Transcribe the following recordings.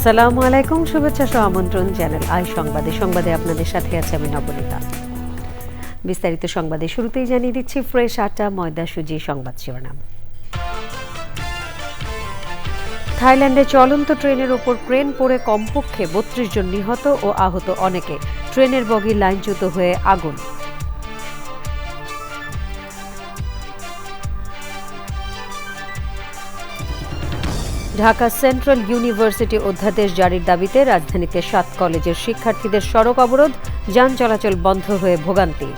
আসসালামু আলাইকুম, শুভেচ্ছা সহ আমন্ত্রণ চ্যানেল আই সংবাদে আপনাদের সাথে আছে আমি নবনীতা। বিস্তারিত সংবাদে শুরুতেই জানিয়ে দিচ্ছি ফ্রেশ আটা ময়দা সুজি সংবাদ শিরোনাম। থাইল্যান্ডে চলন্ত ট্রেনের ওপর ক্রেন পড়ে কমপক্ষে ৩২ জন নিহত ও আহত অনেকে, ট্রেনের বগি লাইনচ্যুত হয়ে আগুন। ঢাকা সেন্ট্রাল ইউনিভার্সিটি অধ্যাদেশ জারির দাবিতে রাজধানীতে ৭ কলেজের শিক্ষার্থীদের সড়ক অবরোধ, যান চলাচল বন্ধ হয়ে ভোগান্তি।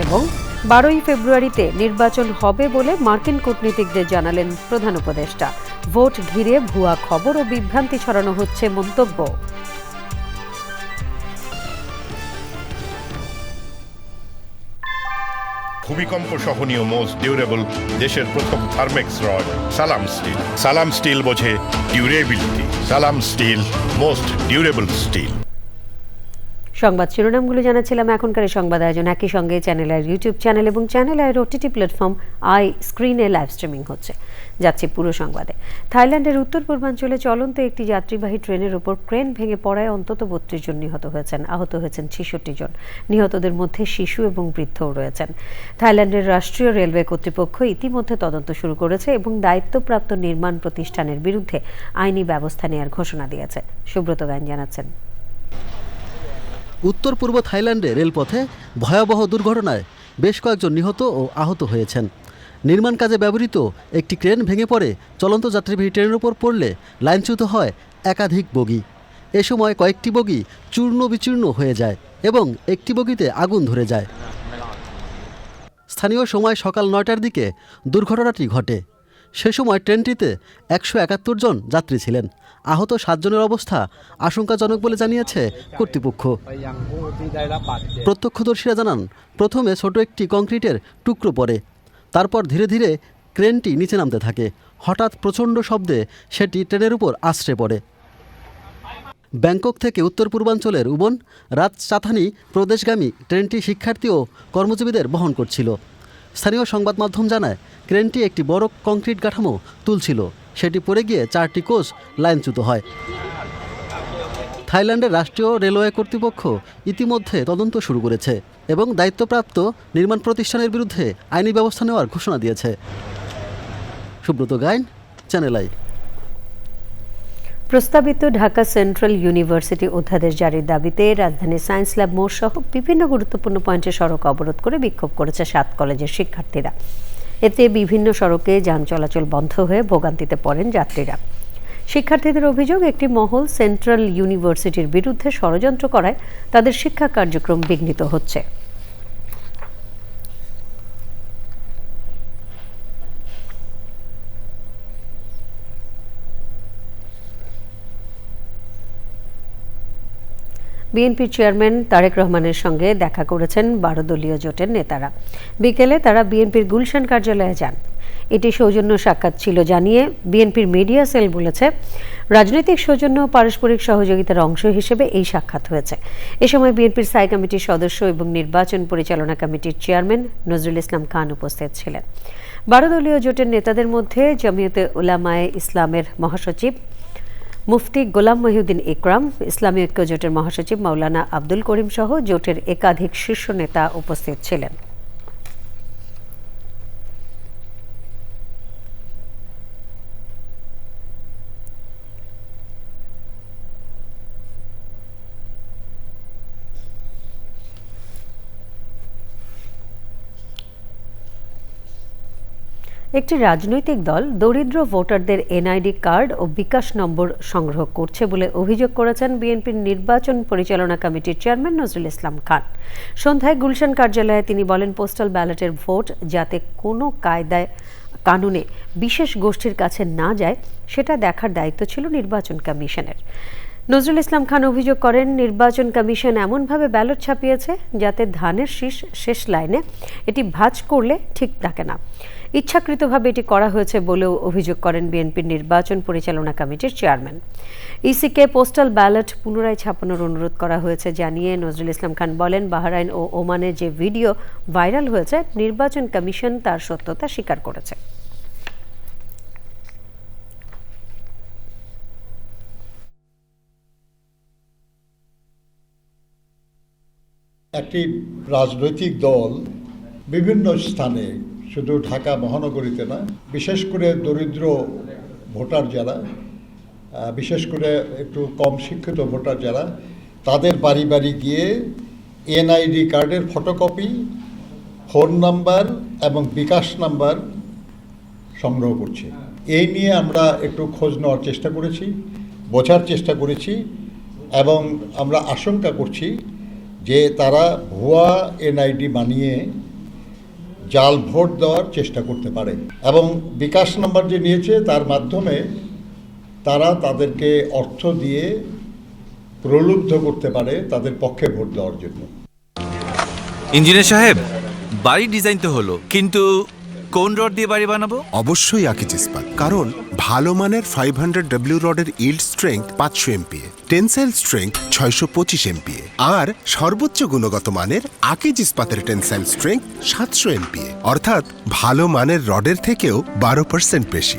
এবং ১২ই ফেব্রুয়ারিতে নির্বাচন হবে বলে মার্কিন কূটনীতিকদের জানালেন প্রধান উপদেষ্টা। ভোট ঘিরে ভুয়া খবর ও বিভ্রান্তি ছড়ানো হচ্ছে মন্তব্য। ভূমিকম্প সহনীয় মোস্ট ডিউরেবল দেশের প্রথম থার্মেক্স রড সালাম স্টিল। সালাম স্টিল বোঝে ডিউরেবিলিটি। সালাম স্টিল, মোস্ট ডিউরেবল স্টিল। সংবাদ শিরোনামগুলো জানাচ্ছিলাম। এখনকার সংবাদ আয়োজন একই সঙ্গে চ্যানেল আইয়ের ইউটিউব চ্যানেল এবং চ্যানেল আইয়ের ওটিটি প্ল্যাটফর্ম আই স্ক্রিনে লাইভ স্ট্রিমিং হচ্ছে। যাচ্ছে পুরো সংবাদে। থাইল্যান্ডের উত্তর পূর্বাঞ্চলে চলন্ত একটি যাত্রীবাহী ট্রেনের উপর ক্রেন ভেঙে পড়ায় অন্তত ৩২ জন নিহত হয়েছেন, আহত হয়েছেন ৬৬ জন। নিহতদের মধ্যে শিশু এবং বৃদ্ধও রয়েছেন। থাইল্যান্ডের রাষ্ট্রীয় রেলওয়ে কর্তৃপক্ষ ইতিমধ্যে তদন্ত শুরু করেছে এবং দায়িত্বপ্রাপ্ত নির্মাণ প্রতিষ্ঠানের বিরুদ্ধে আইনি ব্যবস্থা নেওয়ার ঘোষণা দিয়েছে। সুব্রত গাইন জানাচ্ছেন। উত্তর পূর্ব থাইল্যান্ডে রেলপথে ভয়াবহ দুর্ঘটনায় বেশ কয়েকজন নিহত ও আহত হয়েছেন। নির্মাণ কাজে ব্যবহৃত একটি ক্রেন ভেঙে পড়ে চলন্ত যাত্রীবাহী ট্রেনের উপর পড়লে লাইনচ্যুত হয় একাধিক বগি। এ সময় কয়েকটি বগি চূর্ণ বিচূর্ণ হয়ে যায় এবং একটি বগিতে আগুন ধরে যায়। স্থানীয় সময় সকাল ৯টার দিকে দুর্ঘটনাটি ঘটে। সে সময় ট্রেনটিতে ১৭১ জন যাত্রী ছিলেন। আহত ৭ জনের অবস্থা আশঙ্কাজনক বলে জানিয়েছে কর্তৃপক্ষ। প্রত্যক্ষদর্শীরা জানান, প্রথমে ছোট একটি কংক্রিটের টুকরো পড়ে, তারপর ধীরে ধীরে ক্রেনটি নিচে নামতে থাকে। হঠাৎ প্রচণ্ড শব্দে সেটি ট্রেনের উপর আছড়ে পড়ে। ব্যাংকক থেকে উত্তর পূর্বাঞ্চলের উবন রাজচাথানি প্রদেশগামী ট্রেনটি শিক্ষার্থী ও কর্মজীবীদের বহন করছিল। স্থানীয় সংবাদ মাধ্যম জানায়, ক্রেনটি একটি বড় কংক্রিট কাঠামো তুলছিল। সেটি পড়ে গিয়ে 4টি কোচ লাইনচ্যুত হয়। থাইল্যান্ডের রাষ্ট্রীয় রেলওয়ে কর্তৃপক্ষ ইতিমধ্যে তদন্ত শুরু করেছে এবং দায়িত্বপ্রাপ্ত নির্মাণ প্রতিষ্ঠানের বিরুদ্ধে আইনি ব্যবস্থা নেওয়ার ঘোষণা দিয়েছে। সুব্রত গাইন, চ্যানেল আই। প্রস্তাবিত ঢাকা সেন্ট্রাল ইউনিভার্সিটি অধ্যাদেশ জারির দাবিতে রাজধানীর সায়েন্স ল্যাব মোড় সহ বিভিন্ন গুরুত্বপূর্ণ পয়েন্টে সড়ক অবরোধ করে বিক্ষোভ করেছে ৭ কলেজের শিক্ষার্থীরা। এতে বিভিন্ন সড়কে যান চলাচল বন্ধ হয়ে ভোগান্তিতে পড়েন যাত্রীরা। শিক্ষার্থীদের অভিযোগ, একটি মহল সেন্ট্রাল ইউনিভার্সিটির বিরুদ্ধে ষড়যন্ত্র করায় তাদের শিক্ষা কার্যক্রম বিঘ্নিত হচ্ছে। বিএনপির চেয়ারম্যান তারেক রহমানের সঙ্গে দেখা করেছেন ১২ দলীয় জোটের নেতারা। বিকেলে তারা বিএনপির গুলশান কার্যালয়ে যান। এটি সৌজন্য সাক্ষাৎ ছিল জানিয়ে বিএনপির মিডিয়া সেল বলেছে, রাজনৈতিক সৌজন্য ও পারস্পরিক সহযোগিতার অংশ হিসেবে এই সাক্ষাৎ হয়েছে। এ সময় বিএনপির স্থায়ী কমিটির সদস্য এবং নির্বাচন পরিচালনা কমিটির চেয়ারম্যান নজরুল ইসলাম খান উপস্থিত ছিলেন। ১২ দলীয় জোটের নেতাদের মধ্যে জমিয়তে উলামায়ে ইসলামের মহাসচিব মুফতি গোলাম মহিউদ্দিন ইকরাম, ইসলামী ঐক্য জোটের মহাসচিব মাওলানা আব্দুল করিম সহ জোটের একাধিক শীর্ষ নেতা উপস্থিত ছিলেন। একটি রাজনৈতিক দল দরিদ্র ভোটারদের এনআইডি কার্ড ও বিকাশ নম্বর সংগ্রহ করছে বলে অভিযোগ করেছেন বিএনপির নির্বাচন পরিচালনা কমিটির চেয়ারম্যান নজরুল ইসলাম খান। সন্ধ্যায় গুলশান কার্যালয়ে তিনি বলেন, পোস্টাল ব্যালটের ভোট যাতে কোনো কায়দায় কানুনে বিশেষ গোষ্ঠীর কাছে না যায় সেটা দেখার দায়িত্ব ছিল নির্বাচন কমিশনের। নজরুল ইসলাম খান অভিযোগ করেন, নির্বাচন কমিশন এমনভাবে ব্যালট ছাপিয়েছে যাতে ধানের শীষ শেষ লাইনে, এটি ভাঁজ করলে ঠিক থাকে না। ইচ্ছাকৃতভাবে এটি করা হয়েছে বলেও অভিযোগ করেন বিএনপির নির্বাচন পরিচালনা কমিটির চেয়ারম্যান। ইসিকে পোস্টাল ব্যালট পুনরায় ছাপানোর অনুরোধ করা হয়েছে জানিয়ে নজরুল ইসলাম খান বলেন, বাহরাইন ও ওমানে যে ভিডিও ভাইরাল হয়েছে, নির্বাচন কমিশন তার সত্যতা স্বীকার করেছে। একটি রাজনৈতিক দল বিভিন্ন স্থানে, শুধু ঢাকা মহানগরীতে না, বিশেষ করে দরিদ্র ভোটার যারা, বিশেষ করে একটু কম শিক্ষিত ভোটার যারা, তাদের বাড়ি বাড়ি গিয়ে এনআইডি কার্ডের ফটোকপি, ফোন নাম্বার এবং বিকাশ নাম্বার সংগ্রহ করছে। এই নিয়ে আমরা একটু খোঁজ নেওয়ার চেষ্টা করেছি, বোঝার চেষ্টা করেছি, এবং আমরা আশঙ্কা করছি যে তারা ভুয়া এনআইডি বানিয়ে জাল ভোট দেওয়ার চেষ্টা করতে পারে, এবং বিকাশ নাম্বার যে নিয়েছে তার মাধ্যমে তারা তাদেরকে অর্থ দিয়ে প্রলুব্ধ করতে পারে তাদের পক্ষে ভোট দেওয়ার জন্য। ইঞ্জিনিয়ার সাহেব, বাড়ি ডিজাইন তো হলো, কিন্তু কোন রড দিয়ে বাড়ি বানাবো? অবশ্যই আকিজ ইস্পাত, কারণ ভালো মানের 500W রডের yield strength 500 MPa, tensile strength 625 MPa, আর সর্বোচ্চ গুণগত মানের আকিজ ইস্পাতের টেনসাইল স্ট্রেংথ 700 MPa, অর্থাৎ ভালো মানের রডের থেকেও 12% বেশি।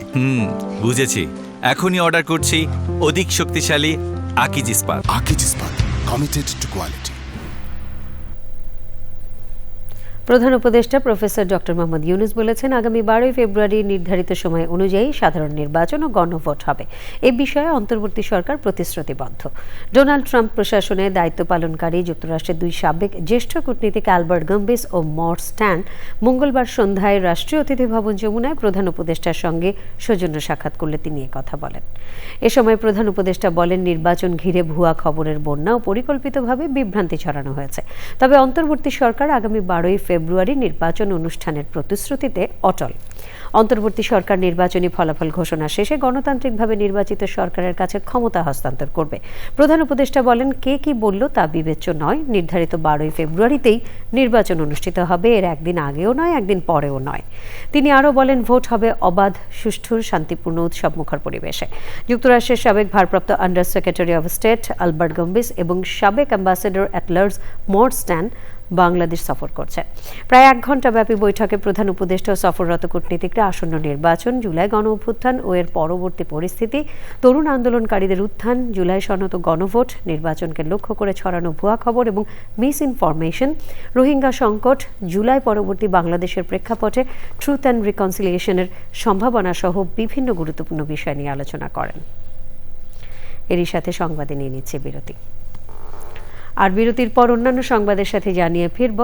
বুঝেছি, এখনই অর্ডার করছি অধিক শক্তিশালী আকিজ ইস্পাত। আকিজ ইস্পাত, কমিটেড টু কোয়ালিটি। প্রধান উপদেষ্টা প্রফেসর ডক্টর মোহাম্মদ ইউনূস বলেছেন, আগামী 12ই ফেব্রুয়ারি নির্ধারিত সময় অনুযায়ী সাধারণ নির্বাচন ও গণভোট হবে। এ বিষয়ে অন্তর্বর্তী সরকার প্রতিশ্রুতিবদ্ধ। ডোনাল্ড ট্রাম্প প্রশাসনে দায়িত্ব পালনকারী যুক্তরাষ্ট্রের 2 সাবেক জ্যেষ্ঠ কূটনীতিক অ্যালবার্ট গাম্বিস ও মর্স স্ট্যান মঙ্গলবার সন্ধ্যায় রাষ্ট্রীয় অতিথি ভবন যমুনায় প্রধান উপদেষ্টার সঙ্গে সৌজন্য সাক্ষাৎ করলে তিনি কথা বলেন। এ সময় প্রধান উপদেষ্টা বলেন, নির্বাচন ঘিরে ভুয়া খবরের বন্যা ও পরিকল্পিতভাবে বিভ্রান্তি ছড়ানো হয়েছে। তবে অন্তর্বর্তী সরকার আগামী 12ই ফেব্রুয়ারি নির্বাচন অনুষ্ঠানের প্রতিশ্রুতিতে অটল। অন্তর্বর্তী সরকার নির্বাচনী ফলাফল ঘোষণা শেষে গণতান্ত্রিকভাবে নির্বাচিত সরকারের কাছে ক্ষমতা হস্তান্তর করবে। প্রধান উপদেষ্টা বলেন, কে কি বলল তা বিবেচ্য নয়। নির্ধারিত 12ই ফেব্রুয়ারিতেই নির্বাচন অনুষ্ঠিত হবে, এর একদিন আগেও নয়, একদিন পরেও নয়। তিনি আরও বলেন, ভোট হবে অবাধ, সুষ্ঠু, শান্তিপূর্ণ, উৎসবমুখর পরিবেশে। যুক্তরাষ্ট্রের সাবেক ভারপ্রাপ্ত under secretary of state Albert Gambis এবং সাবেক অ্যাম্বাসেডর অ্যাট লার্জ মর্স স্ট্যান বাংলাদেশ সফর করছে। প্রায় 1 ঘণ্টাব্যাপী বৈঠকে প্রধান উপদেষ্টা ও সফররত কূটনীতিকরা আসন্ন নির্বাচন, জুলাই গণ অভ্যুত্থান ও এর পরবর্তী পরিস্থিতি, তরুণ আন্দোলনকারীদের উত্থান, জুলাই সনত গণভোট, নির্বাচনকে লক্ষ্য করে ছড়ানো ভুয়া খবর এবং মিস ইনফরমেশন, রোহিঙ্গা সংকট, জুলাই পরবর্তী বাংলাদেশের প্রেক্ষাপটে ট্রুথ অ্যান্ড রিকনসিলিয়েশনের সম্ভাবনা সহ বিভিন্ন গুরুত্বপূর্ণ বিষয় নিয়ে আলোচনা করেন। এরই সাথে সংবাদে নিয়ে নিচ্ছে বিরতি। আর বিরতির পর অন্যান্য সংবাদের সাথে জানিয়ে ফিরব।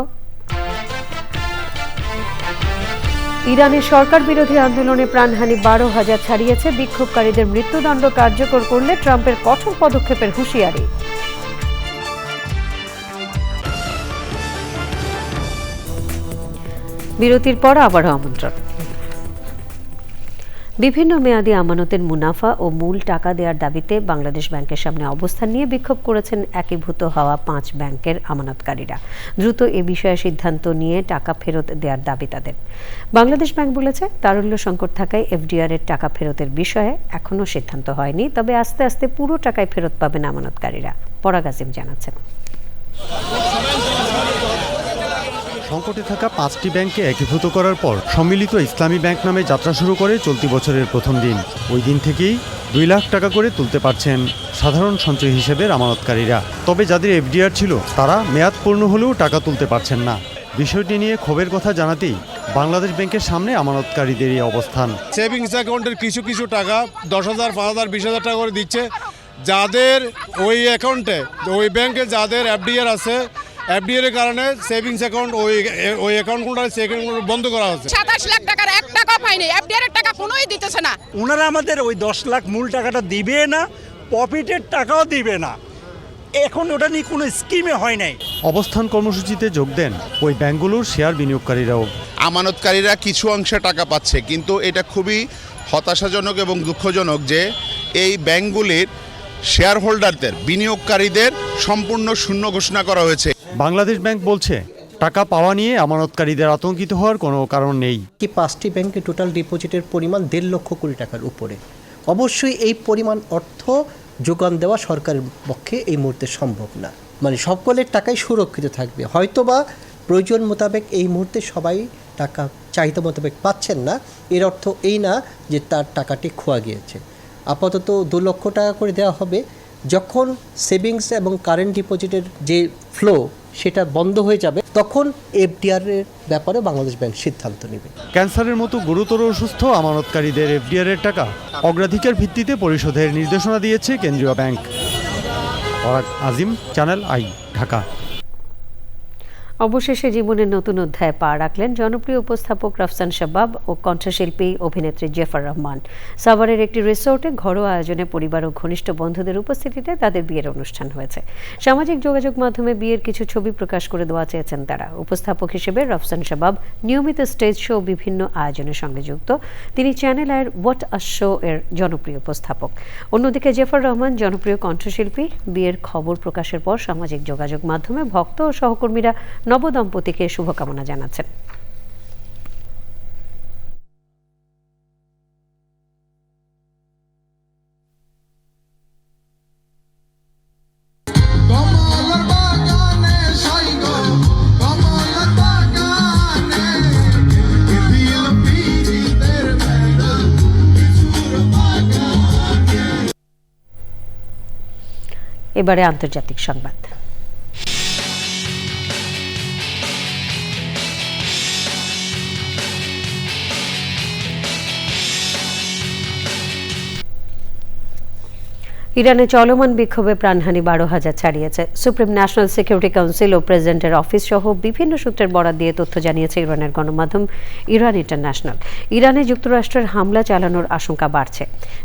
ইরানের সরকার বিরোধী আন্দোলনে প্রাণহানি 12,000 ছাড়িয়েছে। বিক্ষোভকারীদের মৃত্যুদণ্ড কার্যকর করলে ট্রাম্পের কঠোর পদক্ষেপের হুঁশিয়ারি। বিরতির পর আবারও আমন্ত্রণ। বিভিন্ন মেয়াদী আমানতের মুনাফা ও মূল টাকা দেওয়ার দাবিতে বাংলাদেশ ব্যাংকের সামনে অবস্থান নিয়ে বিক্ষোভ করেছেন একীভূত হওয়া 5 ব্যাংকের আমানতকারীরা। দ্রুত এ বিষয়ে সিদ্ধান্ত নিয়ে টাকা ফেরত দেওয়ার দাবি তাদের। বাংলাদেশ ব্যাংক বলেছে, তারল্য সংকট থাকায় এফডিআর এর টাকা ফেরতের বিষয়ে এখনও সিদ্ধান্ত হয়নি, তবে আস্তে আস্তে পুরো টাকায় ফেরত পাবেন আমানতকারীরা। পরাগ আজিম জানাচ্ছেন। সংকটে থাকা 5টি ব্যাংককে একীভূত করার পর সম্মিলিত ইসলামী ব্যাংক নামে যাত্রা শুরু করে চলতি বছরের প্রথম দিন। ওই দিন থেকেই 2 লাখ টাকা করে তুলতে পারছেন সাধারণ সঞ্চয় হিসেবের আমানতকারীরা। তবে যাদের এফডিআর ছিল তারা মেয়াদ পূর্ণ হলেও টাকা তুলতে পারছেন না। বিষয়টি নিয়ে ক্ষোভের কথা জানাতেই বাংলাদেশ ব্যাংকের সামনে আমানতকারীদের এই অবস্থান। সেভিংস অ্যাকাউন্টের কিছু টাকা 10,000, 5,000, 20,000 টাকা করে দিচ্ছে। যাদের ওই অ্যাকাউন্টে, ওই ব্যাংকে যাদের এফডিআর আছে, এফডিআর এর কারণে সেভিংস অ্যাকাউন্ট ওই অ্যাকাউন্টগুলো বন্ধ করা হচ্ছে। 27 লাখ টাকার 1 টাকা পাইনি, এফডিআর এর টাকা কোনোই দিতেছে না। ওনারা আমাদের ওই 10 লাখ মূল টাকাটা দিবে না, প্রফিটের টাকাও দিবে না। এখন ওটা নিয়ে কোনো স্কিমে হয় নাই। অবস্থান কর্মসূচিতে যোগ দেন ওই ব্যাংকগুলোর শেয়ার বিনিয়োগকারীরাও। আমানতকারীরা কিছু অংশে টাকা পাচ্ছে, কিন্তু এটা খুবই হতাশাজনক এবং দুঃখজনক যে এই ব্যাংকগুলির শেয়ার হোল্ডারদের, বিনিয়োগকারীদের সম্পূর্ণ শূন্য ঘোষণা করা হয়েছে। বাংলাদেশ ব্যাংক বলছে, টাকা পাওয়া নিয়ে আমানতকারীদের আতঙ্কিত হওয়ার কোনো কারণ নেই। 5টি ব্যাংকে টোটাল ডিপোজিটের পরিমাণ 1.5 লক্ষ কোটি টাকার উপরে। অবশ্যই এই পরিমাণ অর্থ যোগান দেওয়া সরকারের পক্ষে এই মুহূর্তে সম্ভব না। মানে সকলের টাকাই সুরক্ষিত থাকবে। হয়তোবা প্রয়োজন মোতাবেক এই মুহূর্তে সবাই টাকা চাহিদা মোতাবেক পাচ্ছেন না, এর অর্থ এই না যে তার টাকাটি খোয়া গিয়েছে। আপাতত 2 লক্ষ টাকা করে দেওয়া হবে, যখন সেভিংস এবং কারেন্ট ডিপোজিটের যে ফ্লো সেটা বন্ধ হয়ে যাবে, তখন এফডিআর এর ব্যাপারে বাংলাদেশ ব্যাংক সিদ্ধান্ত নেবে। ক্যান্সারের মতো গুরুতর অসুস্থ আমানতকারীদের এফডিআর এর টাকা অগ্রাধিকার ভিত্তিতে পরিশোধের নির্দেশনা দিয়েছে কেন্দ্রীয় bank. Farad Azim, channel I, Dhaka. অবশেষে জীবনের নতুন অধ্যায়ে পা রাখলেন জনপ্রিয় উপস্থাপক রাফসান শাবাব ও কণ্ঠশিল্পী অভিনেত্রী জেফার রহমান। সাভারের একটি রিসোর্টে ঘরোয়া আয়োজনে পরিবার ও ঘনিষ্ঠ বন্ধুদের উপস্থিতিতে তাদের বিয়ের অনুষ্ঠান হয়েছে। সামাজিক যোগাযোগ মাধ্যমে বিয়ের কিছু ছবি প্রকাশ করে দেওয়া চেয়েছেন তারা। উপস্থাপক হিসেবে রাফসান শাবাব নিয়মিত স্টেজ শো বিভিন্ন আয়োজনের সঙ্গে যুক্ত। তিনি চ্যানেল আইয়ের হোয়াট আ শো এর জনপ্রিয় উপস্থাপক। অন্যদিকে জেফার রহমান জনপ্রিয় কণ্ঠশিল্পী। বিয়ের খবর প্রকাশের পর সামাজিক যোগাযোগ মাধ্যমে ভক্ত ও সহকর্মীরা নবদম্পতিকে শুভকামনা জানাচ্ছেন। এবারে আন্তর্জাতিক সংবাদ। ইরানে চলমান বিক্ষোভে প্রাণহানি 12,000 ছাড়িয়েছে। সুপ্রিম ন্যাশনাল সিকিউরিটি কাউন্সিল ও প্রেসিডেন্টের অফিস সহ বিভিন্ন সূত্রের বরাত দিয়ে তথ্য জানিয়েছে ইরানের গণমাধ্যম ইরান ইন্টারন্যাশনাল। ইরানে যুক্তরাষ্ট্রের হামলা চালানোর আশঙ্কা বাড়ছে।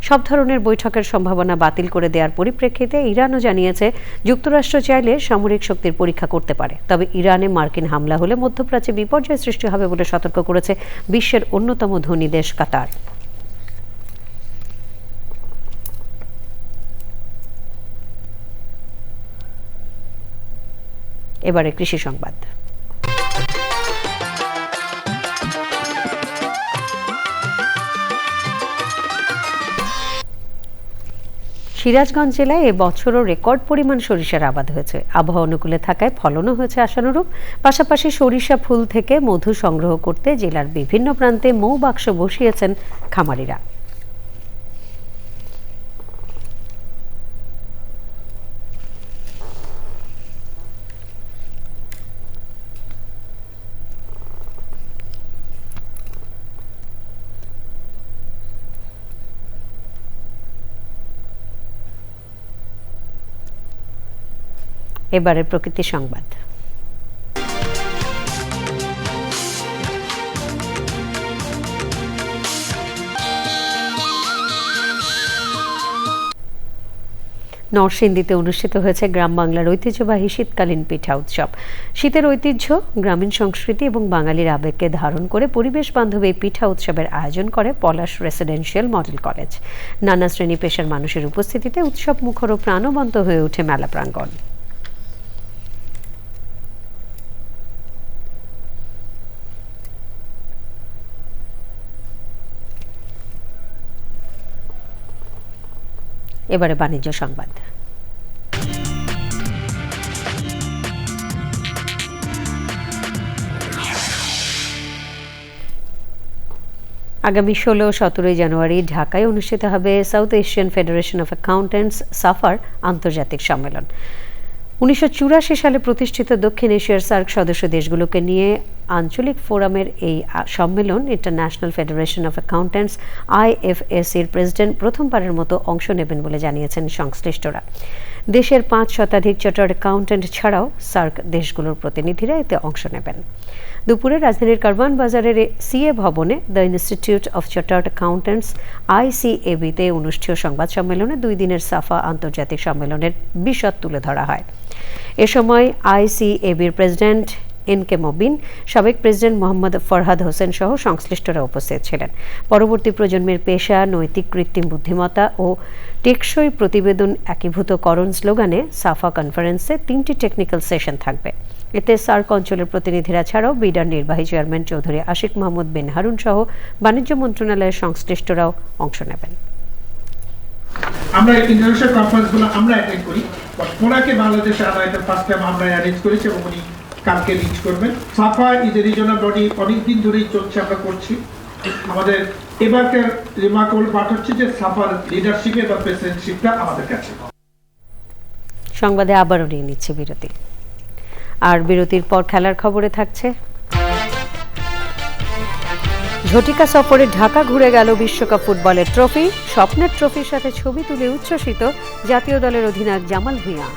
সব ধরনের বৈঠকের সম্ভাবনা বাতিল করে দেওয়ার পরিপ্রেক্ষিতে ইরানও জানিয়েছে যুক্তরাষ্ট্র চাইলে সামরিক শক্তির পরীক্ষা করতে পারে। তবে ইরানে মার্কিন হামলা হলে মধ্যপ্রাচ্যে বিপর্যয় সৃষ্টি হবে বলে সতর্ক করেছে বিশ্বের অন্যতম ধনী দেশ কাতার। এবারে কৃষি সংবাদ। সিরাজগঞ্জ জেলায় এবছরও রেকর্ড পরিমাণ সরিষার আবাদ হয়েছে। আবহাওয়া অনুকূলে থাকায় ফলনও হয়েছে আশানুরূপ। পাশাপাশি সরিষা ফুল থেকে মধু সংগ্রহ করতে জেলার বিভিন্ন প্রান্তে মৌবাক্স বসিয়েছেন খামারিরা। এবারে প্রকৃতি সংবাদ। নরসিংদীতে অনুষ্ঠিত হয়েছে গ্রাম বাংলার ঐতিহ্যবাহী শীতকালীন পিঠা উৎসব। শীতের ঐতিহ্য, গ্রামীণ সংস্কৃতি এবং বাঙালির আবেগকে ধারণ করে পরিবেশ বান্ধব এই পিঠা উৎসবের আয়োজন করে পলাশ রেসিডেন্সিয়াল মডেল কলেজ। নানা শ্রেণী পেশার মানুষের উপস্থিতিতে উৎসব মুখর ও প্রাণবন্ত হয়ে ওঠে মেলা প্রাঙ্গণ। এবারে বাণিজ্য সংবাদ। আগামী 16-17 জানুয়ারি ঢাকায় অনুষ্ঠিত হবে south Asian federation of accountants suffer আন্তর্জাতিক সম্মেলন। 1984 সালে প্রতিষ্ঠিত দক্ষিণ এশিয়ার সার্ক সদস্য দেশগুলোকে নিয়ে আঞ্চলিক ফোরামের এই সম্মেলন ইন্টারন্যাশনাল ফেডারেশন অফ অ্যাকাউন্ট্যান্টস IFSCর প্রেসিডেন্ট প্রথমবারের মতো অংশ নেবেন বলে জানিয়েছেন সংশ্লিষ্টরা। দেশের 5 শতাধিক চার্টার্ড অ্যাকাউন্ট্যান্ট ছাড়াও সার্ক দেশগুলোর প্রতিনিধিরা এতে অংশ নেবেন। দুপুরে রাজধানীর কারওয়ান বাজারের সিএ ভবনে the institute of chartered accountants ICAB-তে অনুষ্ঠেয় সংবাদ সম্মেলনে 2 দিনের সাফা আন্তর্জাতিক সম্মেলনের বিশদ তুলে ধরা হয়। এ সময় ICAB-র প্রেসিডেন্ট NK মবিন, সাবেক প্রেসিডেন্ট মোহাম্মদ ফরহাদ হোসেন সহ সংশ্লিষ্টরা উপস্থিত ছিলেন। পরবর্তী প্রজন্মের পেশা, নৈতিক কৃত্রিম বুদ্ধিমত্তা ও টেকসই প্রতিবেদন একীভূতকরণ স্লোগানে সাফা কনফারেন্সে 3টি টেকনিক্যাল সেশন থাকবে। এতে সার্ক অঞ্চলের প্রতিনিধিরা ছাড়াও বিডার নির্বাহী চেয়ারম্যান চৌধুরী আশিক মাহমুদ বিন হারুন সহ বাণিজ্য মন্ত্রণালয়ের সংশ্লিষ্টরাও অংশ নেবেন। আমরা ইন্টারন্যাশনাল কনফারেন্সগুলো আমরা অ্যাটেন্ড করি, বাট ওনাকে বাংলাদেশে আনাইতে ফার্স্ট টাইম আমরা অ্যারেঞ্জ করেছি এবং উনি কালকে রিচ করবেন। সাফা ইজ এ রিজনাল বডি, অনেকদিন ধরেই চলছে, আমরা করছি। আমাদের এবারকার রিমার্কেবল পার্ট হচ্ছে যে সাফার লিডারশিপে বা প্রেসিডেন্টশিপটা আমাদের কাছে। সংবাদে আবারও নিয়ে নিচ্ছে বিরতি, আর বিরতির পর খেলার খবরে থাকছে ঝটিকা সফরে ঢাকা ঘুরে গেল বিশ্বকাপ ফুটবলের ট্রফি। স্বপ্নের ট্রফির সাথে ছবি তুলে উচ্ছ্বসিত জাতীয় দলের অধিনায়ক জামাল ভুঁইয়া।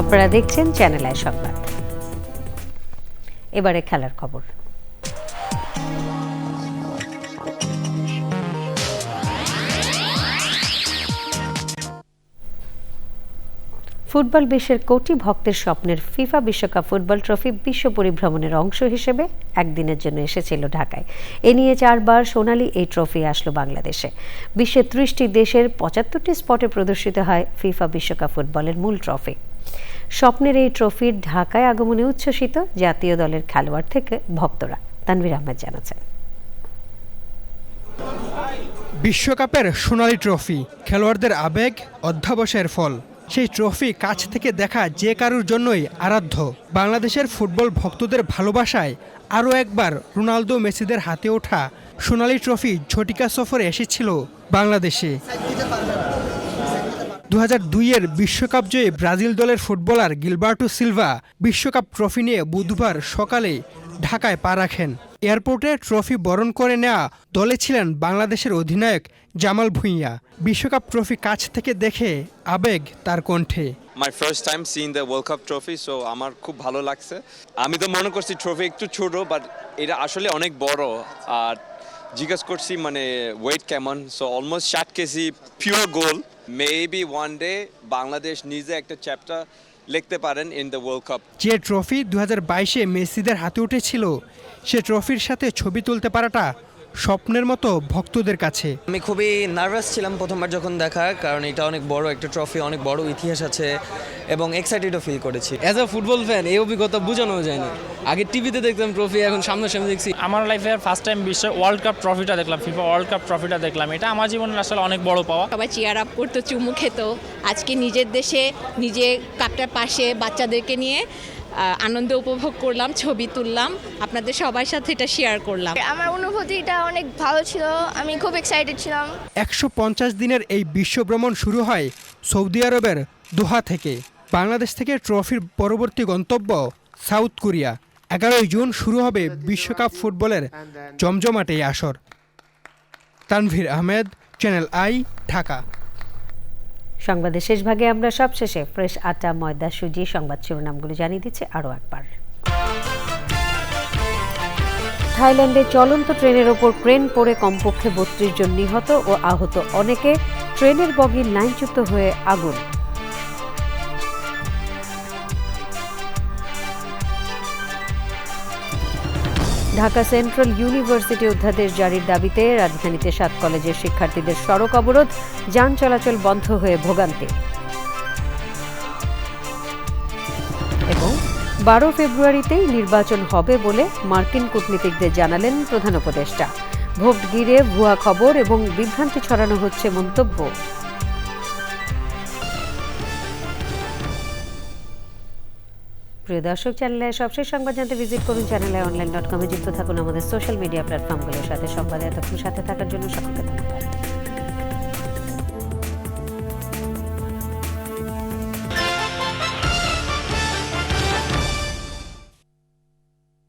আপনারা দেখছেন চ্যানেল আই সংবাদ। এবারে খেলার খবর। ফুটবল বিশ্বের কোটি ভক্তের স্বপ্নের ফিফা বিশ্বকাপ ফুটবল ট্রফি বিশ্ব পরিভ্রমণের অংশ হিসেবে একদিনের জন্য এসেছিল ঢাকায়। এ নিয়ে 4 বার সোনালী এই ট্রফি আসলো বাংলাদেশে। বিশ্বের 30টি দেশের 75টি স্পটে প্রদর্শিত হয় ফিফা বিশ্বকাপ ফুটবলের মূল ট্রফি। স্বপ্নের এই ট্রফির ঢাকায় আগমনে উচ্ছ্বসিত জাতীয় দলের খেলোয়াড় থেকে ভক্তরা। তানভীর আহমেদ জানাচ্ছেন। বিশ্বকাপের সোনালী ট্রফি খেলোয়াড়দের আবেগ অধ্যাবসায়ের ফল। সেই ট্রফি কাছ থেকে দেখা যে কারুর জন্যই আরাধ্য। বাংলাদেশের ফুটবল ভক্তদের ভালোবাসায় আরও একবার রোনালদো মেসিদের হাতে ওঠা সোনালী ট্রফি ঝটিকা সফরে এসেছিল বাংলাদেশে। 2002-এর বিশ্বকাপ জয়ী ব্রাজিল দলের ফুটবলার গিলবার্টো সিলভা বিশ্বকাপ ট্রফি নিয়ে বুধবার সকালে ঢাকায় পা রাখেন। এয়ারপোর্টে ট্রফি বরণ করে নেওয়া দলে ছিলেন বাংলাদেশের অধিনায়ক জামাল ভুঁইয়া। বিশ্বকাপ ট্রফি কাছ থেকে দেখে আবেগ তার কণ্ঠে। My first time seeing the world cup trophy, so আমার খুব ভালো লাগছে। আমি তো মনে করছি ট্রফি একটু ছোট, বাট এটা আসলে অনেক বড়। আর জিজ্ঞেস করছি মানে ওয়েট কেমন, so almost 60 KG pure gold. Maybe one day Bangladesh নিজে একটা চ্যাপ্টার লিখতে পারেন ইন দ্য ওয়ার্ল্ড কাপ। যে ট্রফি 2022-এ মেসিদের হাতে উঠেছিল, সে ট্রফির সাথে ছবি তুলতে পারাটা স্বপ্নের মতো ভক্তদের কাছে। আমি খুবই নার্ভাস ছিলাম প্রথমবার যখন দেখা, কারণ এটা অনেক বড় একটা ট্রফি, অনেক বড় ইতিহাস আছে এবং এক্সাইটেডও ফিল করেছি। অ্যাজ আ ফুটবল ফ্যান এই অভিজ্ঞতা বোঝানো যায় না। আগে টিভিতে দেখতাম ট্রফি, এখন সামনাসামনি দেখছি। আমার লাইফে ফার্স্ট টাইম বিশ্ব ওয়ার্ল্ড কাপ ট্রফিটা দেখলাম, ফিফা ওয়ার্ল্ড কাপ ট্রফিটা দেখলাম। এটা আমার জীবনের আসলে অনেক বড় পাওয়া। সবাই চিয়ার আপ করতো, চুমু খেত। আজকে নিজের দেশে নিজে কাপটার পাশে বাচ্চাদেরকে নিয়ে আনন্দ উপভোগ করলাম, ছবি তুললাম, আপনাদের সবার সাথে এটা শেয়ার করলাম। আমার অনুভূতিটা অনেক ভালো ছিল, আমি খুব এক্সাইটেড ছিলাম। 150 দিনের এই বিশ্বভ্রমণ শুরু হয় সৌদি আরবের দোহা থেকে। বাংলাদেশ থেকে ট্রফির পরবর্তী গন্তব্য সাউথ কোরিয়া। 11 জুন শুরু হবে বিশ্বকাপ ফুটবলের জমজমাট এই আসর। Tanvir Ahmed, channel I, Dhaka. সংবাদের শেষ ভাগে আমরা সবশেষে ফ্রেশ আটা, ময়দা, সুজি সংবাদ শিরোনামগুলো জানিয়ে দিচ্ছি আরও একবার। থাইল্যান্ডে চলন্ত ট্রেনের ওপর ক্রেন পড়ে কমপক্ষে 32 জন নিহত ও আহত অনেকে। ট্রেনের বগি লাইনচ্যুত হয়ে আগুন। ঢাকা সেন্ট্রাল ইউনিভার্সিটি অধ্যাদেশ জারির দাবিতে রাজধানীতে 7 কলেজের শিক্ষার্থীদের সড়ক অবরোধ, যান চলাচল বন্ধ হয়ে ভোগান্তি। এবং 12 ফেব্রুয়ারিতেই নির্বাচন হবে বলে মার্কিন কূটনীতিকদের জানালেন প্রধান উপদেষ্টা। ভোট ঘিরে ভুয়া খবর এবং বিভ্রান্তি ছড়ানো হচ্ছে মন্তব্য। প্রিয় দর্শক, চ্যানেলের সবশেষ সংবাদ জানতে ভিজিট করুন চ্যানেলonline.com-এ। যুক্ত থাকুন আমাদের সোশ্যাল মিডিয়া প্ল্যাটফর্মগুলোর সাথে। সংবাদে এতক্ষণ সাথে থাকার জন্য সকলকে ধন্যবাদ।